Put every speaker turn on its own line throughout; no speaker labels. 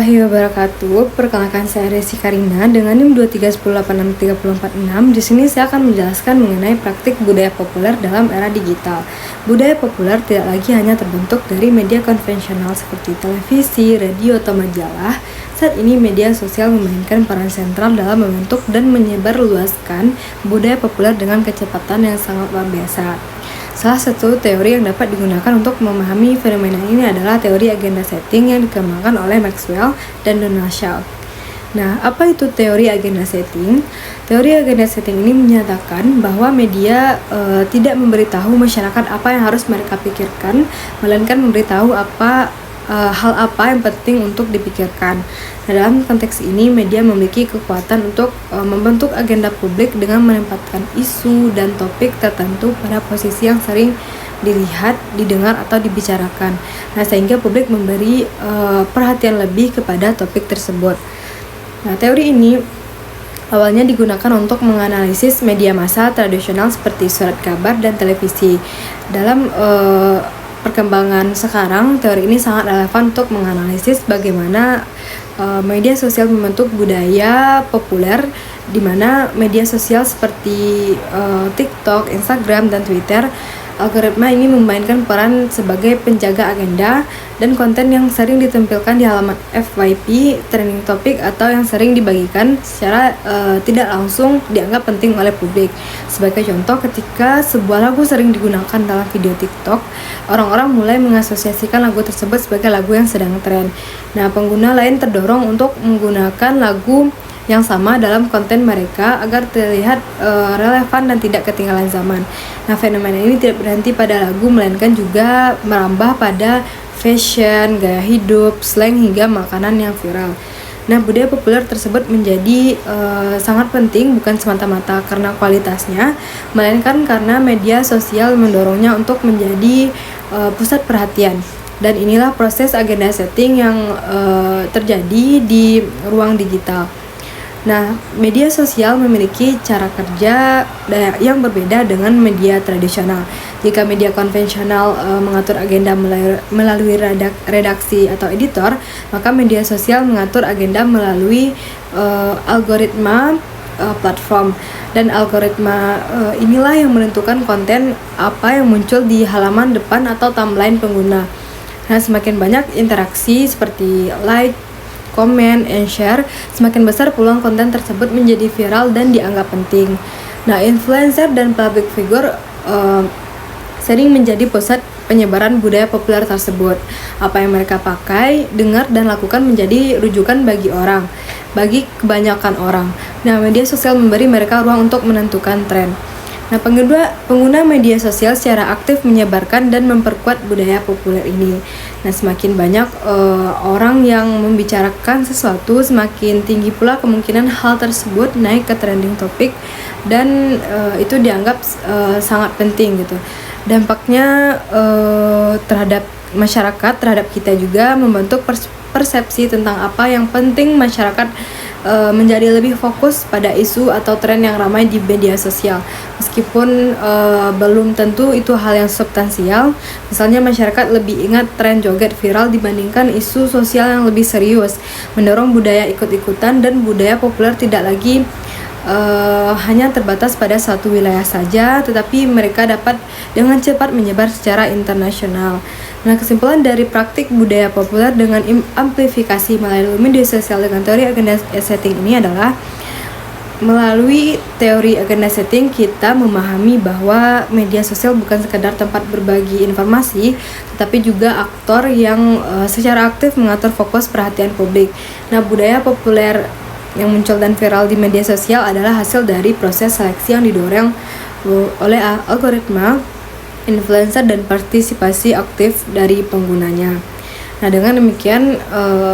warahmatullahi wabarakatuh. Perkenalkan, saya Resi Karina dengan NIM 2310863446. Di sini saya akan menjelaskan mengenai praktik budaya populer dalam era digital. Budaya populer tidak lagi hanya terbentuk dari media konvensional seperti televisi, radio, atau majalah. Saat ini media sosial memainkan peran sentral dalam membentuk dan menyebarluaskan budaya populer dengan kecepatan yang sangat luar biasa. Salah satu teori yang dapat digunakan untuk memahami fenomena ini adalah teori agenda setting yang dikembangkan oleh Maxwell dan Donald Shaw. Nah, apa itu teori agenda setting? Teori agenda setting ini menyatakan bahwa media tidak memberitahu masyarakat apa yang harus mereka pikirkan, melainkan memberitahu hal apa yang penting untuk dipikirkan. Nah, dalam konteks ini, media memiliki kekuatan untuk membentuk agenda publik dengan menempatkan isu dan topik tertentu pada posisi yang sering dilihat, didengar, atau dibicarakan. Nah, sehingga publik memberi perhatian lebih kepada topik tersebut. Nah, teori ini awalnya digunakan untuk menganalisis media massa tradisional seperti surat kabar dan televisi. Dalam perkembangan sekarang, teori ini sangat relevan untuk menganalisis bagaimana media sosial membentuk budaya populer, di mana media sosial seperti TikTok, Instagram, dan Twitter. Algoritma ini memainkan peran sebagai penjaga agenda dan konten yang sering ditampilkan di halaman FYP, trending topic, atau yang sering dibagikan secara tidak langsung dianggap penting oleh publik. Sebagai contoh, ketika sebuah lagu sering digunakan dalam video TikTok, orang-orang mulai mengasosiasikan lagu tersebut sebagai lagu yang sedang tren. Nah, pengguna lain terdorong untuk menggunakan lagu yang sama dalam konten mereka agar terlihat relevan dan tidak ketinggalan zaman. Nah, fenomena ini tidak berhenti pada lagu, melainkan juga merambah pada fashion, gaya hidup, slang, hingga makanan yang viral. Nah, budaya populer tersebut menjadi sangat penting bukan semata-mata karena kualitasnya, melainkan karena media sosial mendorongnya untuk menjadi pusat perhatian. Dan inilah proses agenda setting yang terjadi di ruang digital. Nah, media sosial memiliki cara kerja yang berbeda dengan media tradisional. Jika media konvensional mengatur agenda melalui redaksi atau editor, maka media sosial mengatur agenda melalui algoritma platform. Dan algoritma inilah yang menentukan konten apa yang muncul di halaman depan atau timeline pengguna. Nah, semakin banyak interaksi seperti like, komen, and share, semakin besar peluang konten tersebut menjadi viral dan dianggap penting. Nah, influencer dan public figure sering menjadi pusat penyebaran budaya populer tersebut. Apa yang mereka pakai, dengar, dan lakukan menjadi rujukan bagi kebanyakan orang. Nah, media sosial memberi mereka ruang untuk menentukan tren. Nah, pengguna media sosial secara aktif menyebarkan dan memperkuat budaya populer ini. Nah, semakin banyak orang yang membicarakan sesuatu, semakin tinggi pula kemungkinan hal tersebut naik ke trending topik, dan itu dianggap sangat penting gitu. Dampaknya terhadap masyarakat, terhadap kita juga membentuk persepsi tentang apa yang penting. Masyarakat menjadi lebih fokus pada isu atau tren yang ramai di media sosial, meskipun belum tentu itu hal yang substansial. Misalnya, masyarakat lebih ingat tren joget viral dibandingkan isu sosial yang lebih serius, mendorong budaya ikut-ikutan, dan budaya populer tidak lagi hanya terbatas pada satu wilayah saja, tetapi mereka dapat dengan cepat menyebar secara internasional. Nah, kesimpulan dari praktik budaya populer dengan amplifikasi melalui media sosial dengan teori agenda setting ini adalah, melalui teori agenda setting kita memahami bahwa media sosial bukan sekadar tempat berbagi informasi, tetapi juga aktor yang secara aktif mengatur fokus perhatian publik. Nah, budaya populer yang muncul dan viral di media sosial adalah hasil dari proses seleksi yang didorong oleh algoritma, influencer, dan partisipasi aktif dari penggunanya. Nah, dengan demikian,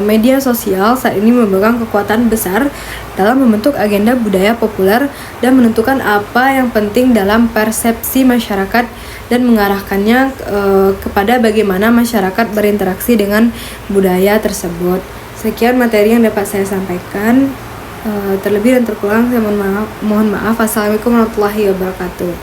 media sosial saat ini memegang kekuatan besar dalam membentuk agenda budaya populer dan menentukan apa yang penting dalam persepsi masyarakat, dan mengarahkannya kepada bagaimana masyarakat berinteraksi dengan budaya tersebut. Sekian materi yang dapat saya sampaikan. Terlebih dan terkurang saya mohon maaf. Assalamualaikum warahmatullahi wabarakatuh.